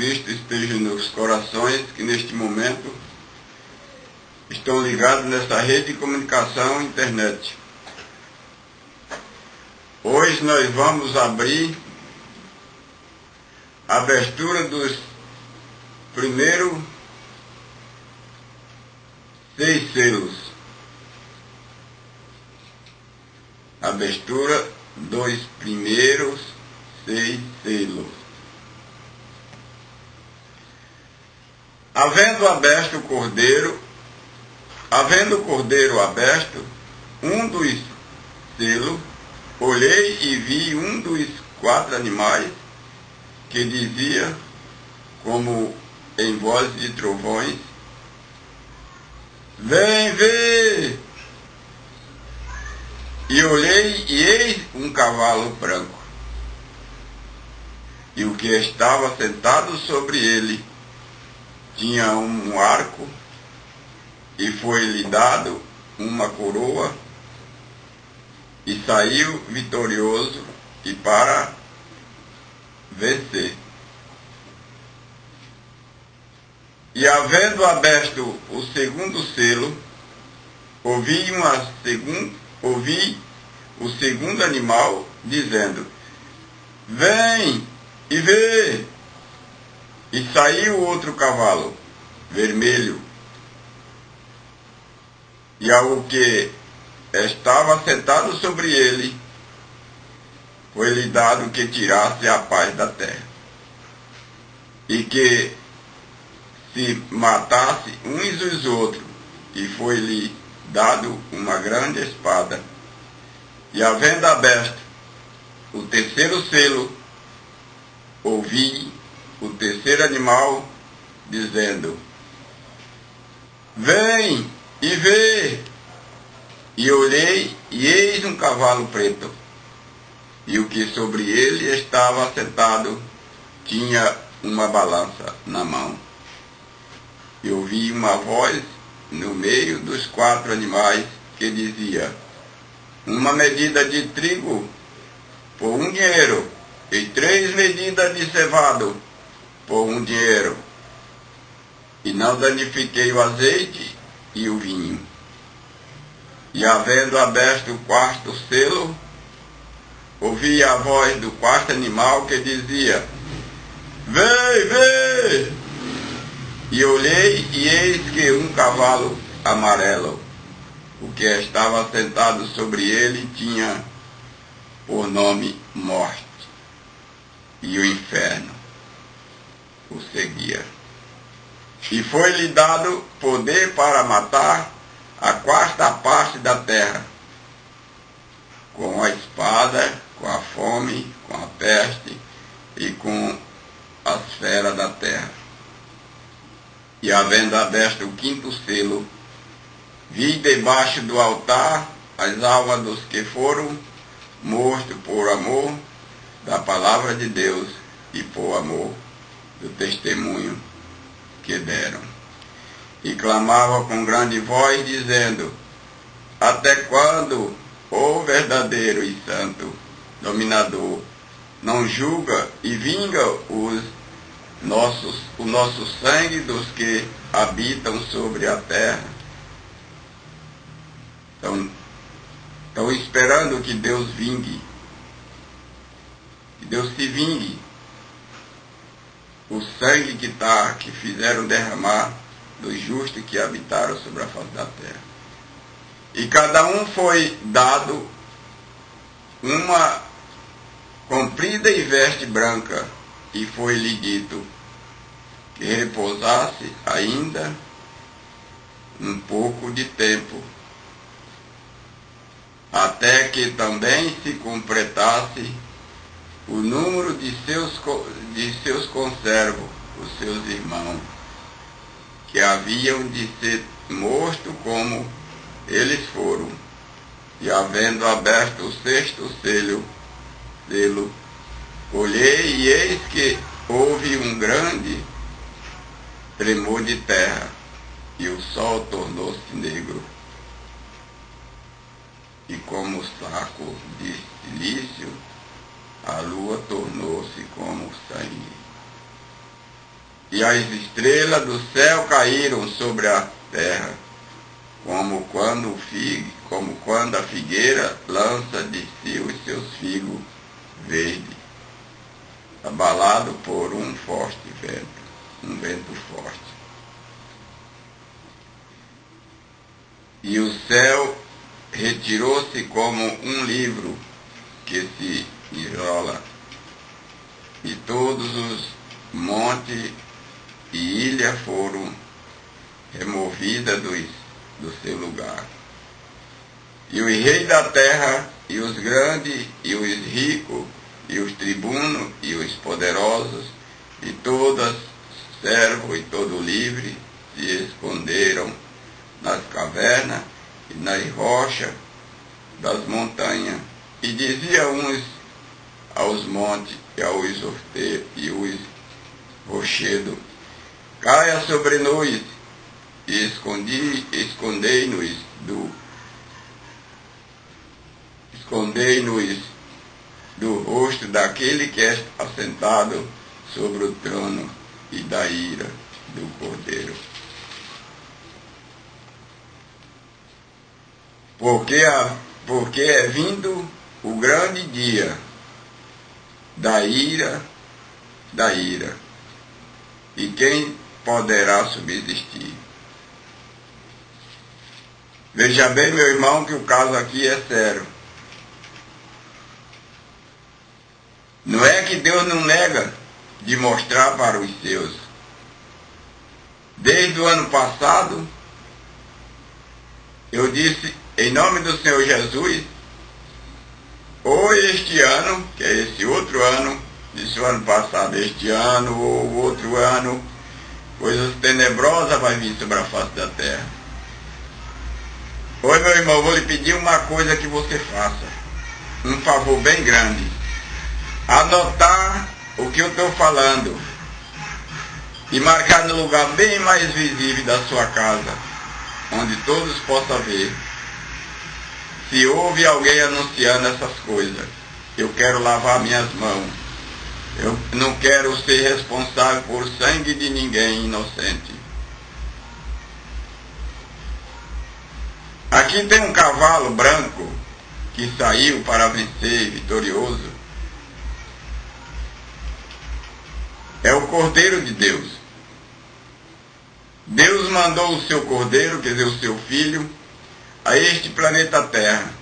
Cristo esteja nos corações que neste momento estão ligados nessa rede de comunicação internet. Hoje nós vamos abrir a abertura dos primeiros 6 selos. Abertura dos primeiros 6 selos. Havendo o cordeiro aberto, um dos selos, olhei e vi um dos 4 animais que dizia, como em voz de trovões: vem ver! E olhei, e eis um cavalo branco, e o que estava sentado sobre ele tinha um arco, e foi-lhe dado uma coroa, e saiu vitorioso e para vencer. E havendo aberto o segundo selo, ouvi o segundo animal dizendo: vem e vê! E saiu outro cavalo vermelho, e ao que estava sentado sobre ele foi-lhe dado que tirasse a paz da terra, e que se matasse uns os outros, e foi-lhe dado uma grande espada. E havendo aberto o terceiro selo, ouvi o terceiro animal dizendo: vem e vê! E olhei, e eis um cavalo preto, e o que sobre ele estava sentado tinha uma balança na mão. E ouvi uma voz no meio dos 4 animais que dizia: uma medida de trigo por 1 dinheiro, e 3 medidas de cevado por 1 dinheiro. E não danifiquei o azeite e o vinho. E havendo aberto o 4º selo, ouvi a voz do 4º animal que dizia: vem, vem! E olhei, e eis que um cavalo amarelo, o que estava sentado sobre ele tinha por nome Morte, e o inferno o seguia. E foi-lhe dado poder para matar a 4ª parte da terra, com a espada, com a fome, com a peste e com as feras da terra. E havendo aberto o 5º selo, vi debaixo do altar as almas dos que foram mortos por amor da palavra de Deus e por amor do testemunho que deram. E clamava com grande voz, dizendo: até quando, ó verdadeiro e santo dominador, não julga e vinga o nosso sangue dos que habitam sobre a terra? Estão esperando que Deus vingue, que Deus se vingue o sangue que fizeram derramar dos justos que habitaram sobre a face da terra. E cada um foi dado uma comprida e veste branca, e foi-lhe dito que repousasse ainda um pouco de tempo, até que também se completasse o número de seus conservos, os seus irmãos, que haviam de ser mortos como eles foram. E havendo aberto o 6º selo, olhei, e eis que houve um grande tremor de terra, e o sol tornou-se negro, e como saco de silício, a lua tornou-se como sangue. e as estrelas do céu caíram sobre a terra, como quando a figueira lança de si os seus figos verdes, abalado por um forte vento, um vento forte. E o céu retirou-se como um livro que se enrola, e todos os montes e ilhas foram removidas do seu lugar. E os reis da terra, e os grandes, e os ricos, e os tribunos, e os poderosos, e todos servos e todo livre, se esconderam nas cavernas e nas rochas das montanhas, e dizia uns aos montes e aos horteiros e os rochedos: caia sobre nós e escondei-nos do rosto daquele que está assentado sobre o trono e da ira do Cordeiro. Porque é vindo o grande dia da ira, e quem poderá subsistir? Veja bem, meu irmão, que o caso aqui é sério. Não é que Deus não nega de mostrar para os seus. Desde o ano passado, eu disse, em nome do Senhor Jesus, ou este ano, que é esse outro ano, disse o ano passado, este ano ou outro ano, coisas tenebrosas vai vir sobre a face da terra. Oi, meu irmão, vou lhe pedir uma coisa que você faça. Um favor bem grande. Anotar o que eu estou falando e marcar no lugar bem mais visível da sua casa, onde todos possam ver. Se houve alguém anunciando essas coisas, eu quero lavar minhas mãos. Eu não quero ser responsável por sangue de ninguém inocente. Aqui tem um cavalo branco que saiu para vencer vitorioso. É o Cordeiro de Deus. Deus mandou o seu Cordeiro, quer dizer, o seu Filho, a este planeta Terra.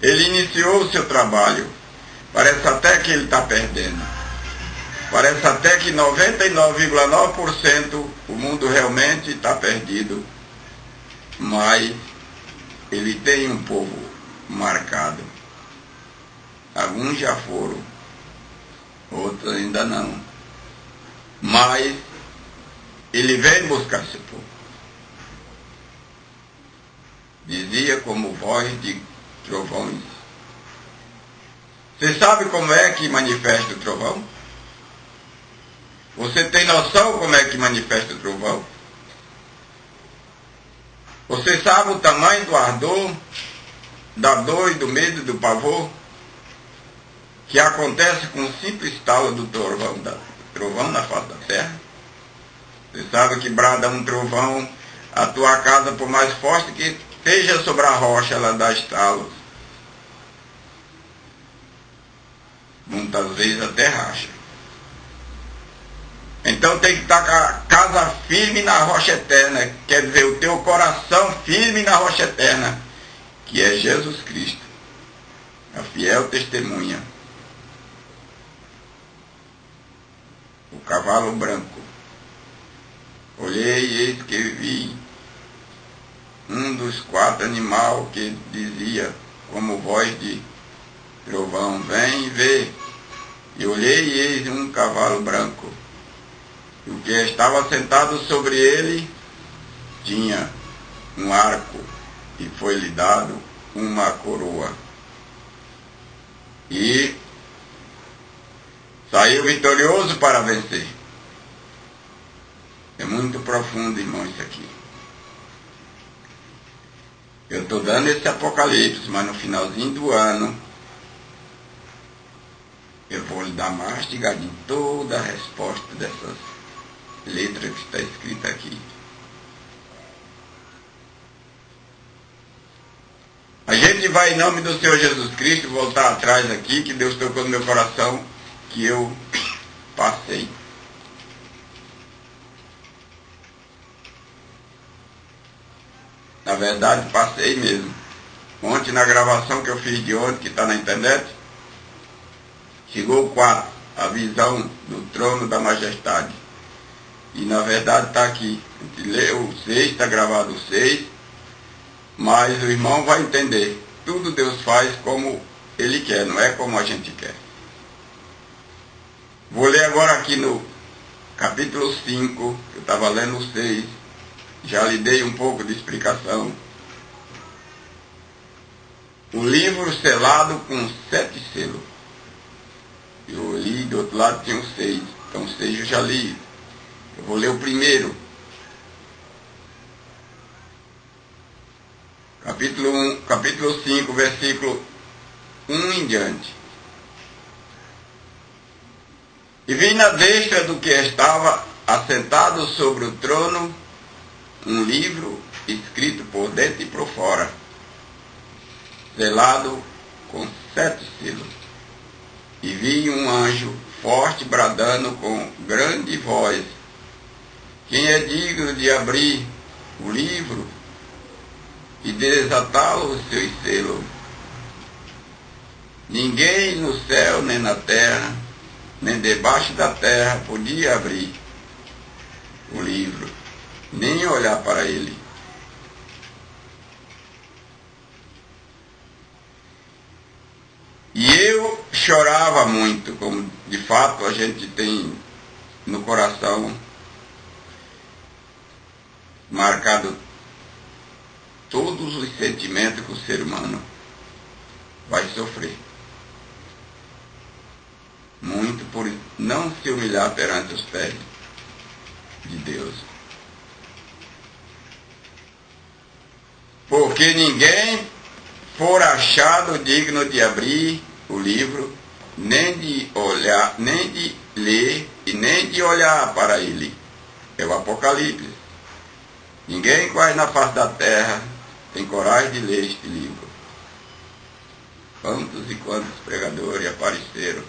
Ele iniciou o seu trabalho. Parece até que ele está perdendo. Parece até que 99,9% o mundo realmente está perdido. Mas ele tem um povo marcado. Alguns já foram, outros ainda não. Mas ele vem buscar seu povo. Dizia como voz de trovões. Você sabe como é que manifesta o trovão? Você tem noção como é que manifesta o trovão? Você sabe o tamanho do ardor, da dor e do medo e do pavor que acontece com o simples estalo do trovão na face da terra? Você sabe que brada um trovão, a tua casa, por mais forte que esteja sobre a rocha, ela dá estalos. Muitas vezes até racha. Então tem que estar com a casa firme na rocha eterna, quer dizer, o teu coração firme na rocha eterna, que é Jesus Cristo, a fiel testemunha. O cavalo branco. Olhei e eis que vi um dos 4 animais que dizia, como voz de trovão: vem e vê. E olhei e eis um cavalo branco. E o que estava sentado sobre ele tinha um arco, e foi-lhe dado uma coroa. E saiu vitorioso para vencer. É muito profundo, irmão, isso aqui. Eu estou dando esse apocalipse, mas no finalzinho do ano eu vou lhe dar mastigadinho toda a resposta dessas letra que está escrita aqui. A gente vai, em nome do Senhor Jesus Cristo, voltar atrás aqui, que Deus tocou no meu coração, que eu passei. Na verdade, passei mesmo. Ontem, na gravação que eu fiz de ontem, que está na internet, chegou o 4, a visão do trono da majestade. E, na verdade, está aqui. A gente leu o 6, está gravado o 6. Mas o irmão vai entender. Tudo Deus faz como Ele quer, não é como a gente quer. Vou ler agora aqui no capítulo 5, eu estava lendo o 6. Já lhe dei um pouco de explicação. O livro selado com 7 selos. Eu li, do outro lado tinha o 6. Então o 6 eu já li. Eu vou ler o primeiro. Capítulo 5, versículo 1 em diante. E vi na destra do que estava assentado sobre o trono um livro escrito por dentro e por fora, selado com 7 selos. E vi um anjo forte bradando com grande voz: quem é digno de abrir o livro e desatá-lo os seus selos? Ninguém no céu, nem na terra, nem debaixo da terra podia abrir o livro, nem olhar para ele. E eu chorava muito, como de fato a gente tem no coração marcado todos os sentimentos que o ser humano vai sofrer. Muito por não se humilhar perante os pés de Deus. Porque ninguém for achado digno de abrir o livro, nem de olhar, nem de ler e nem de olhar para ele. É o Apocalipse. Ninguém quase na face da terra tem coragem de ler este livro. Quantos e quantos pregadores apareceram,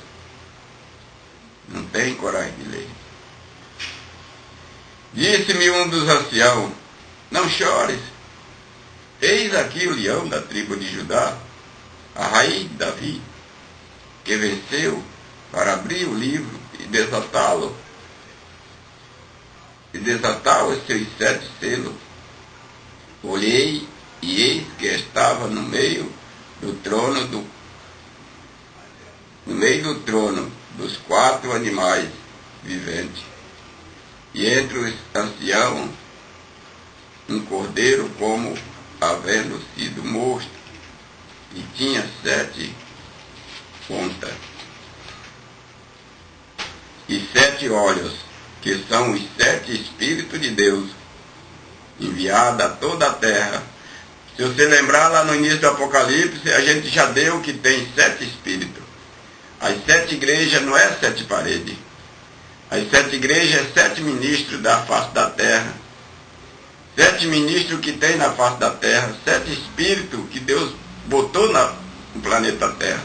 não tem coragem de ler. Disse-me um dos anciãos: não chores, eis aqui o leão da tribo de Judá, a raiz de Davi, que venceu para abrir o livro e desatar os seus 7 selos. Olhei, e eis que estava no meio do trono dos 4 animais viventes, e entre os anciãos um cordeiro como havendo sido morto, e tinha 7 pontas e 7 olhos, que são os 7 Espíritos de Deus, enviados a toda a terra. Se você lembrar lá no início do Apocalipse, a gente já deu que tem 7 Espíritos. As 7 igrejas não é 7 paredes. As 7 igrejas é 7 ministros da face da terra. 7 ministros que tem na face da terra. 7 Espíritos que Deus botou no planeta Terra.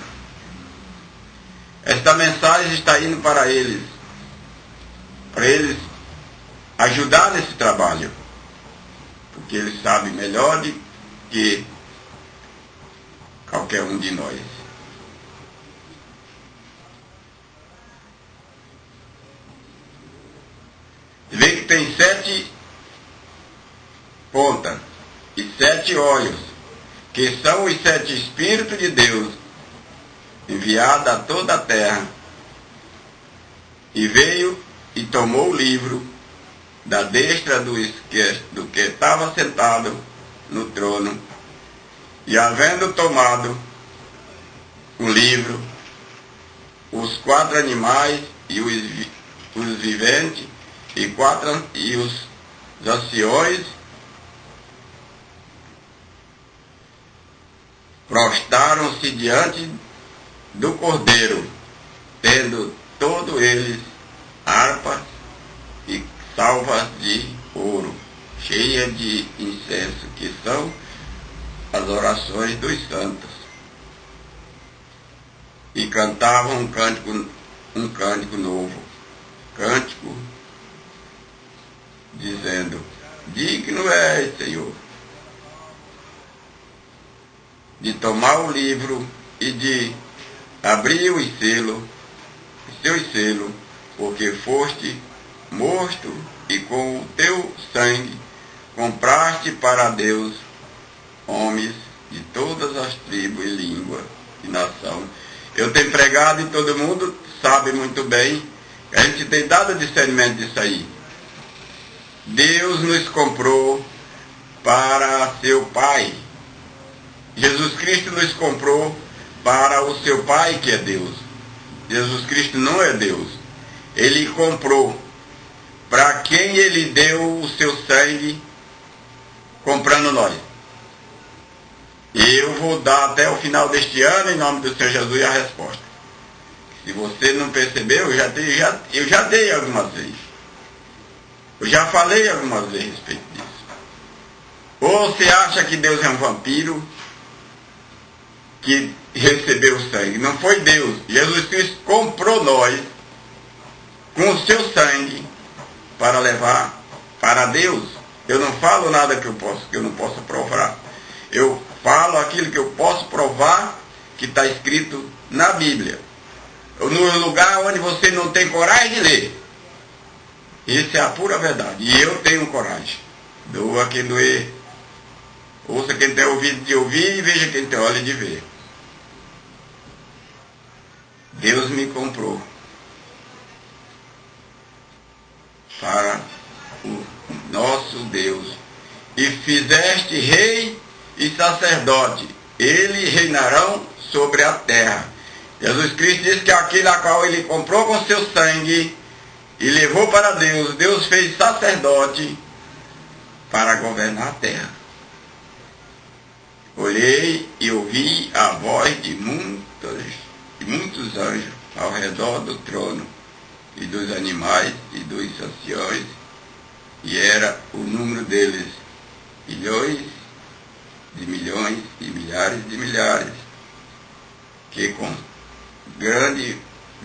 Esta mensagem está indo para eles ajudar nesse trabalho, porque eles sabem melhor do que qualquer um de nós. Você vê que tem 7 pontas e 7 olhos, que são os 7 Espíritos de Deus, enviados a toda a terra, e veio e tomou o livro da destra do que estava sentado no trono, e havendo tomado o livro, os 4 animais e os viventes e os anciões prostaram-se diante do Cordeiro, tendo todos eles harpas e salvas de ouro, cheias de incenso, que são as orações dos santos. E cantavam um cântico novo, cântico dizendo: digno és, Senhor, de tomar o livro e de abrir os seus selos, porque foste morto e com o teu sangue compraste para Deus homens de todas as tribos e línguas e nação. Eu tenho pregado e todo mundo sabe muito bem que a gente tem dado discernimento disso aí. Deus nos comprou para seu Pai. Jesus Cristo nos comprou para o seu Pai, que é Deus. Jesus Cristo não é Deus. Ele comprou para quem ele deu o seu sangue, comprando nós. E eu vou dar até o final deste ano, em nome do Senhor Jesus, a resposta. Se você não percebeu, eu já dei algumas vezes. Eu já falei algumas vezes a respeito disso. Ou você acha que Deus é um vampiro que recebeu o sangue? Não foi Deus. Jesus Cristo comprou nós com o seu sangue para levar para Deus. Eu não falo nada que eu não possa provar. Eu falo aquilo que eu posso provar, que está escrito na Bíblia. No lugar onde você não tem coragem de ler. Isso é a pura verdade. E eu tenho coragem. Doa quem doer. Ouça quem tem ouvido de ouvir e veja quem tem olho de ver. Deus me comprou para o nosso Deus. E fizeste rei e sacerdote. Eles reinarão sobre a terra. Jesus Cristo disse que aquele a qual ele comprou com seu sangue e levou para Deus, Deus fez sacerdote para governar a terra. Olhei e ouvi a voz de muitos anjos ao redor do trono, e dos animais e dos anciões, e era o número deles milhões de milhões e milhares de milhares, que com grande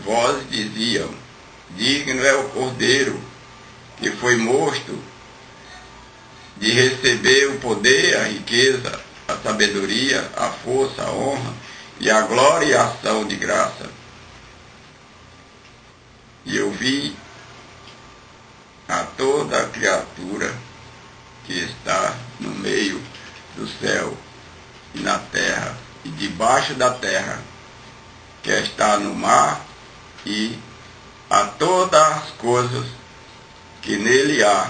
voz diziam: digno é o Cordeiro que foi morto de receber o poder, a riqueza, a sabedoria, a força, a honra e a glória e a ação de graça. E eu vi a toda a criatura que está no meio do céu e na terra e debaixo da terra, que está no mar, e a todas as coisas que nele há,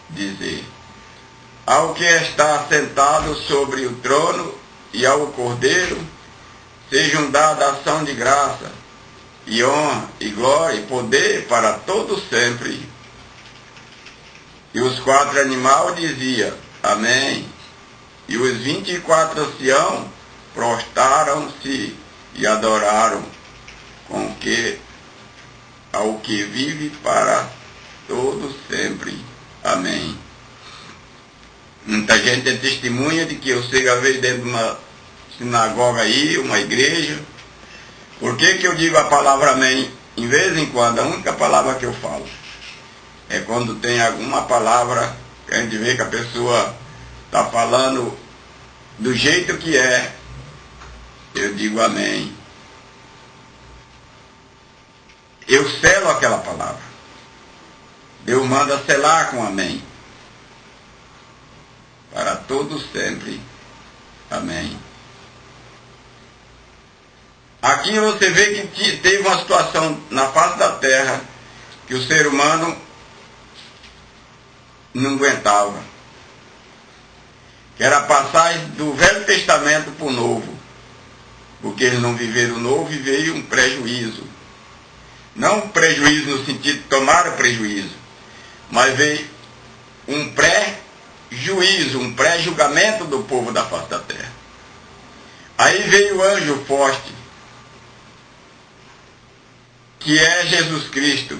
dizer: ao que está sentado sobre o trono e ao Cordeiro sejam dadas ação de graça, e honra, e glória, e poder para todo sempre. E os 4 animais diziam: amém. E os 24 anciãos prostraram-se e adoraram ao que vive para todo sempre. Amém. Muita gente é testemunha de que eu chego a ver dentro de uma sinagoga aí, uma igreja. Por que eu digo a palavra amém? Em vez em quando, a única palavra que eu falo é quando tem alguma palavra que a gente vê que a pessoa está falando do jeito que é, eu digo amém. Eu selo aquela palavra. Deus manda selar com amém. Para todos sempre. Amém. Aqui você vê que teve uma situação na face da terra que o ser humano não aguentava. Que era a passagem do Velho Testamento para o Novo. Porque eles não viveram o Novo e veio um prejuízo. Não um prejuízo no sentido de tomar o prejuízo, mas veio um pré-juízo, um pré-julgamento do povo da face da terra. Aí veio o anjo forte, que é Jesus Cristo,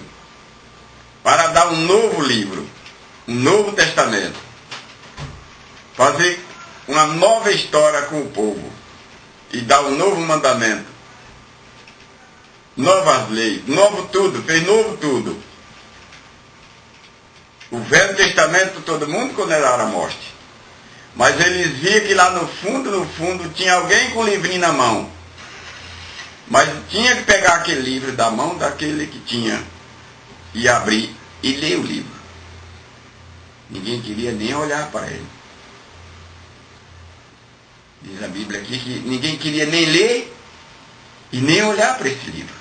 para dar um novo livro, um novo testamento. Fazer uma nova história com o povo. E dar um novo mandamento. Novas leis, novo tudo, fez novo tudo. O Velho Testamento todo mundo condenava a morte. Mas eles viam que lá no fundo, tinha alguém com o livrinho na mão. Mas tinha que pegar aquele livro da mão daquele que tinha e abrir e ler o livro. Ninguém queria nem olhar para ele. Diz a Bíblia aqui que ninguém queria nem ler e nem olhar para esse livro.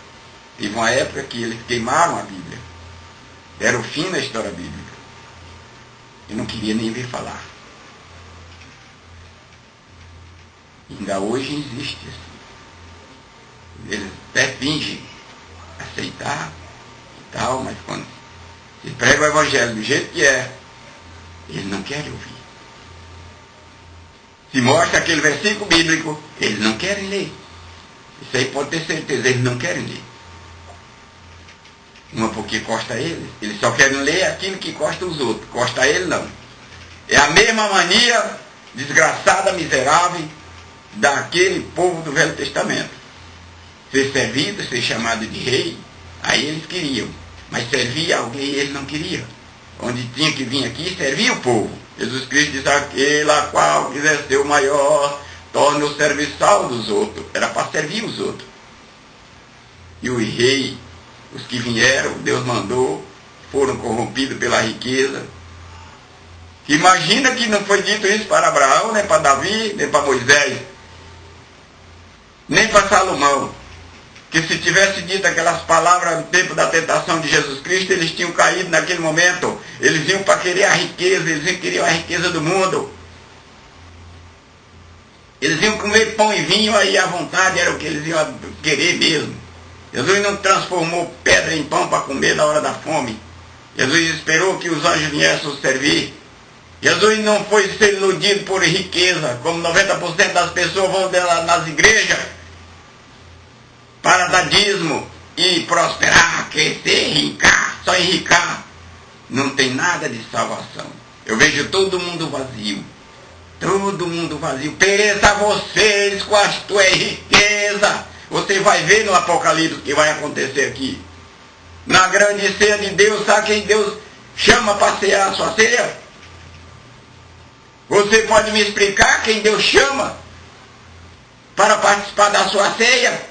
Teve uma época que eles queimaram a Bíblia. Era o fim da história bíblica. E não queria nem ver falar. Ainda hoje existe assim. Eles até fingem aceitar e tal, mas quando se prega o Evangelho do jeito que é, eles não querem ouvir. Se mostra aquele versículo bíblico, eles não querem ler. Isso aí pode ter certeza, eles não querem ler. Uma porque costa eles só querem ler aquilo que costa os outros, costa ele não. É a mesma mania desgraçada, miserável, daquele povo do Velho Testamento. Ser servido, ser chamado de rei, aí eles queriam. Mas servir alguém eles não queriam. Onde tinha que vir aqui, servir o povo. Jesus Cristo diz: aquele a qual quiser ser o maior, torne o serviçal dos outros. Era para servir os outros. E o rei, os que vieram, Deus mandou, foram corrompidos pela riqueza. Imagina que não foi dito isso para Abraão, nem para Davi, nem para Moisés, nem para Salomão. Que se tivesse dito aquelas palavras no tempo da tentação de Jesus Cristo, eles tinham caído naquele momento. Eles iam para querer a riqueza, eles iam querer a riqueza do mundo. Eles iam comer pão e vinho aí à vontade, era o que eles iam querer mesmo. Jesus não transformou pedra em pão para comer na hora da fome. Jesus esperou que os anjos viessem os servir. Jesus não foi ser iludido por riqueza, como 90% das pessoas vão nas igrejas para dar dízimo e prosperar, crescer, enricar, só enricar. Não tem nada de salvação. Eu vejo todo mundo vazio. Todo mundo vazio. Pereça vocês com as tuas riquezas. Você vai ver no Apocalipse o que vai acontecer aqui. Na grande ceia de Deus, sabe quem Deus chama para cear a sua ceia? Você pode me explicar quem Deus chama para participar da sua ceia?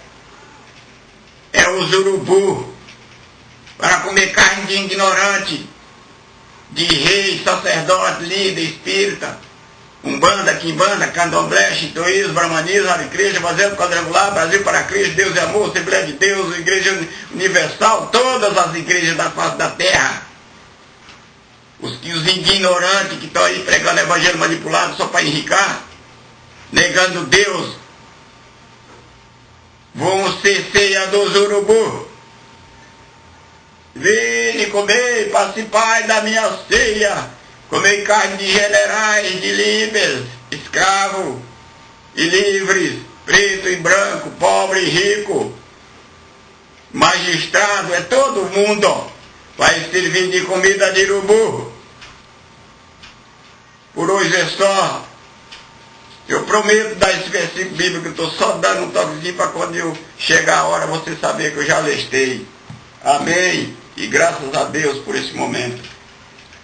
É os urubu, para comer carne de ignorante, de rei, sacerdote, líder, espírita, umbanda, quimbanda, candomblé, shintoísmo, brahmanismo, Hare Krishna, fazendo quadrangular, Brasil para Cristo, Deus é amor, Assembleia de Deus, Igreja Universal, todas as igrejas da face da terra. Os ignorantes que estão aí pregando evangelho manipulado só para enricar, negando Deus, vão ser ceia dos urubu. Vinde comer, participar da minha ceia, comer carne de generais, de líderes, escravos e livres, preto e branco, pobre e rico, magistrado, é todo mundo. Vai servir de comida de urubu. Por hoje é só. Eu prometo dar esse versículo bíblico, eu estou só dando um toquezinho para quando eu chegar a hora você saber que eu já listei. Amém. E graças a Deus por esse momento.